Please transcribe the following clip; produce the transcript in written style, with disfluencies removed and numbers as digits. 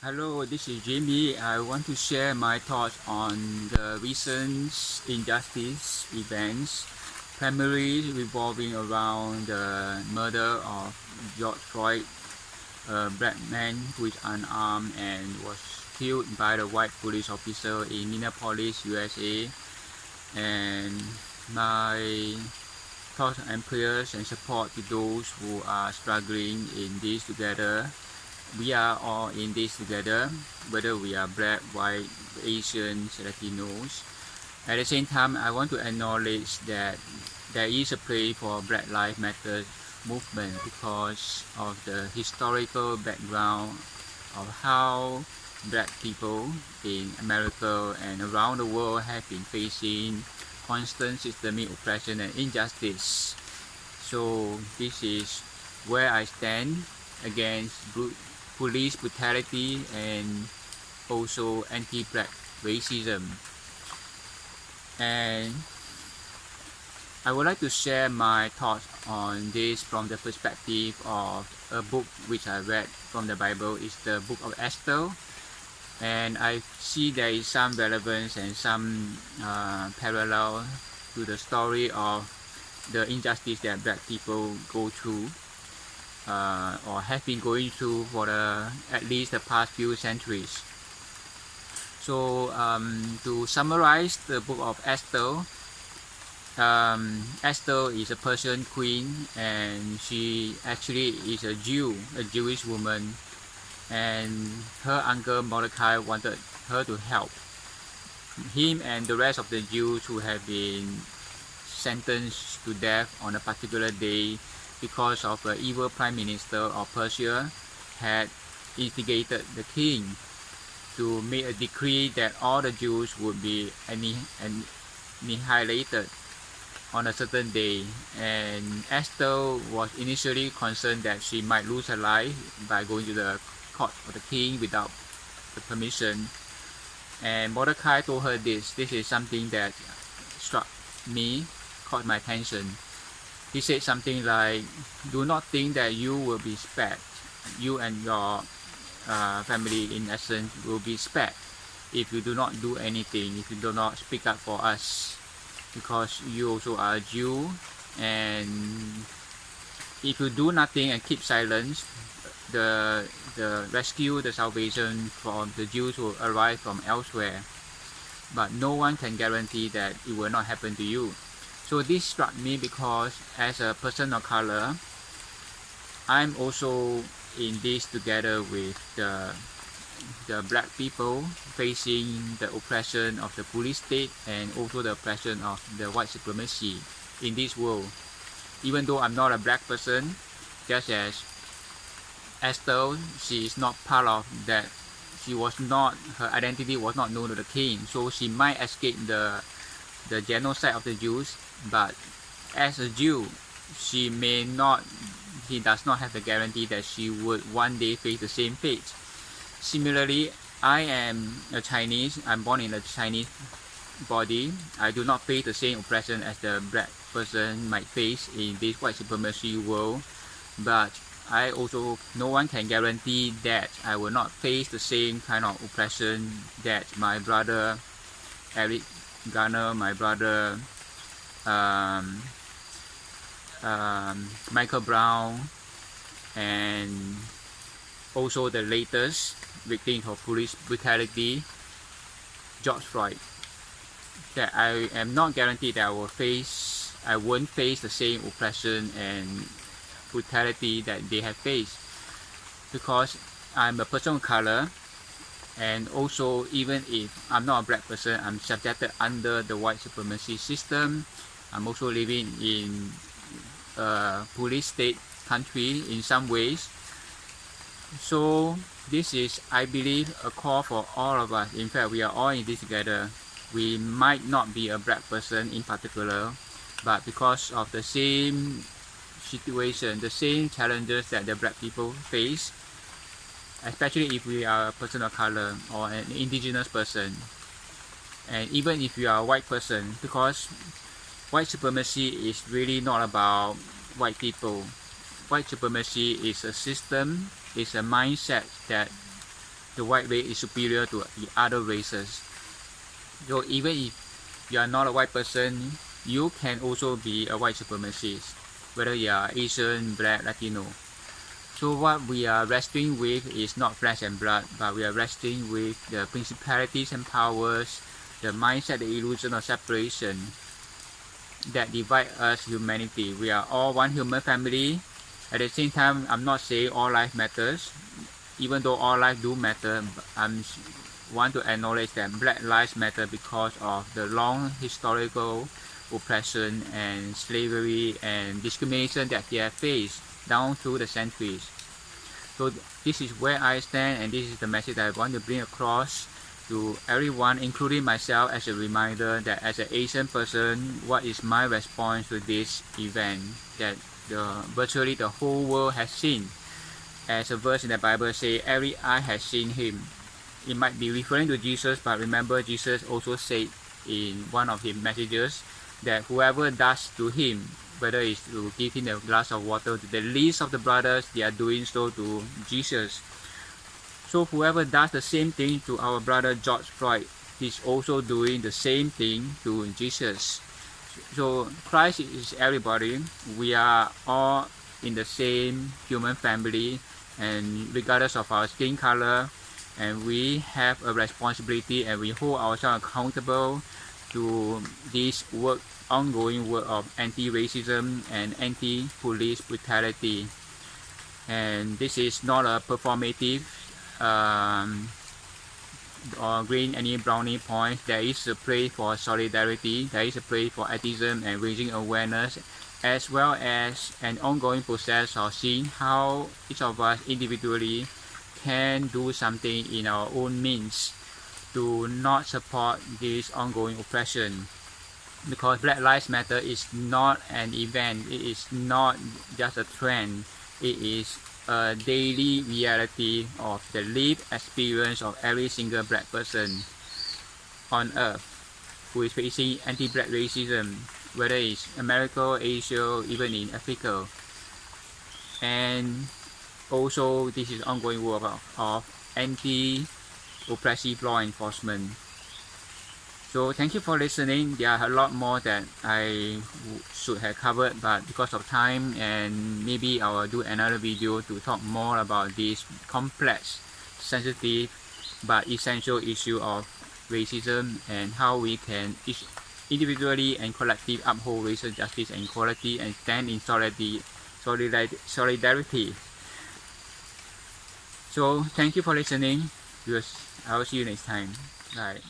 Hello, this is Jimmy. I want to share my thoughts on the recent injustice events, primarily revolving around the murder of George Floyd, a black man who is unarmed and was killed by the white police officer in Minneapolis, USA. And my thoughts and prayers and support to those who are struggling in this together. We are all in this together, whether we are black, white, Asians, Latinos. At the same time, I want to acknowledge that there is a place for Black Lives Matter movement because of the historical background of how black people in America and around the world have been facing constant systemic oppression and injustice. So this is where I stand against police brutality and also anti-black racism. And I would like to share my thoughts on this from the perspective of a book which I read from the Bible. It's the Book of Esther, and I see there is some relevance and some parallel to the story of the injustice that black people go through or have been going through for at least the past few centuries. So to summarize the Book of Esther, Esther is a Persian queen, and she actually is a Jewish woman, and her uncle Mordecai wanted her to help him and the rest of the Jews who have been sentenced to death on a particular day because of an evil prime minister of Persia had instigated the king to make a decree that all the Jews would be annihilated on a certain day. And Esther was initially concerned that she might lose her life by going to the court of the king without the permission. And Mordecai told her this is something that struck me, caught my attention. He said something like, do not think that you will be spared. You and your family, in essence, will be spared if you do not do anything, if you do not speak up for us, because you also are a Jew, and if you do nothing and keep silence, the rescue, the salvation from the Jews will arrive from elsewhere, but no one can guarantee that it will not happen to you. So this struck me because as a person of color, I'm also in this together with the black people facing the oppression of the police state and also the oppression of the white supremacy in this world. Even though I'm not a black person, just as Esther, she is not part of that. Her identity was not known to the king, so she might escape the genocide of the Jews, but as a Jew, she does not have the guarantee that she would one day face the same fate. Similarly, I am a Chinese, I'm born in a Chinese body. I do not face the same oppression as the black person might face in this white supremacy world, but no one can guarantee that I will not face the same kind of oppression that my brother Eric Garner, my brother Michael Brown, and also the latest victim of police brutality, George Floyd. That I am not guaranteed that I won't face the same oppression and brutality that they have faced, because I'm a person of color, and also even if I'm not a black person, I'm subjected under the white supremacy system. I'm also living in a police state country in some ways. So this is, I believe, a call for all of us. In fact, we are all in this together. We might not be a black person in particular, but because of the same situation, the same challenges that the black people face, especially if we are a person of color or an indigenous person, and even if you are a white person, because white supremacy is really not about white people. White supremacy is a system, is a mindset that the white race is superior to the other races. So even if you are not a white person, you can also be a white supremacist, whether you are Asian, Black, Latino. So what we are wrestling with is not flesh and blood, but we are wrestling with the principalities and powers, the mindset, the illusion of separation that divide us humanity. We are all one human family. At the same time, I'm not saying all life matters, even though all life do matter. I want to acknowledge that Black lives matter because of the long historical oppression and slavery and discrimination that they have faced down through the centuries. So this is where I stand, and this is the message that I want to bring across to everyone, including myself, as a reminder that as an Asian person, what is my response to this event that virtually the whole world has seen. As a verse in the Bible says, every eye has seen him. It might be referring to Jesus, but remember Jesus also said in one of his messages that whoever does to him, whether it's to give him a glass of water to the least of the brothers, they are doing so to Jesus. So whoever does the same thing to our brother George Floyd, he's also doing the same thing to Jesus. So Christ is everybody. We are all in the same human family, and regardless of our skin color, and we have a responsibility, and we hold ourselves accountable to this ongoing work of anti-racism and anti-police brutality. And this is not a performative or green any brownie points. There is a place for solidarity, there is a place for activism and raising awareness, as well as an ongoing process of seeing how each of us individually can do something in our own means to not support this ongoing oppression. Because Black Lives Matter is not an event, it is not just a trend, it is a daily reality of the lived experience of every single Black person on earth who is facing anti-Black racism, whether it's America, Asia, even in Africa. And also this is ongoing work of anti-oppressive law enforcement. So thank you for listening. There are a lot more that I should have covered, but because of time, and maybe I will do another video to talk more about this complex, sensitive, but essential issue of racism and how we can each individually and collectively uphold racial justice and equality and stand in solidarity. So thank you for listening. I will see you next time. Bye.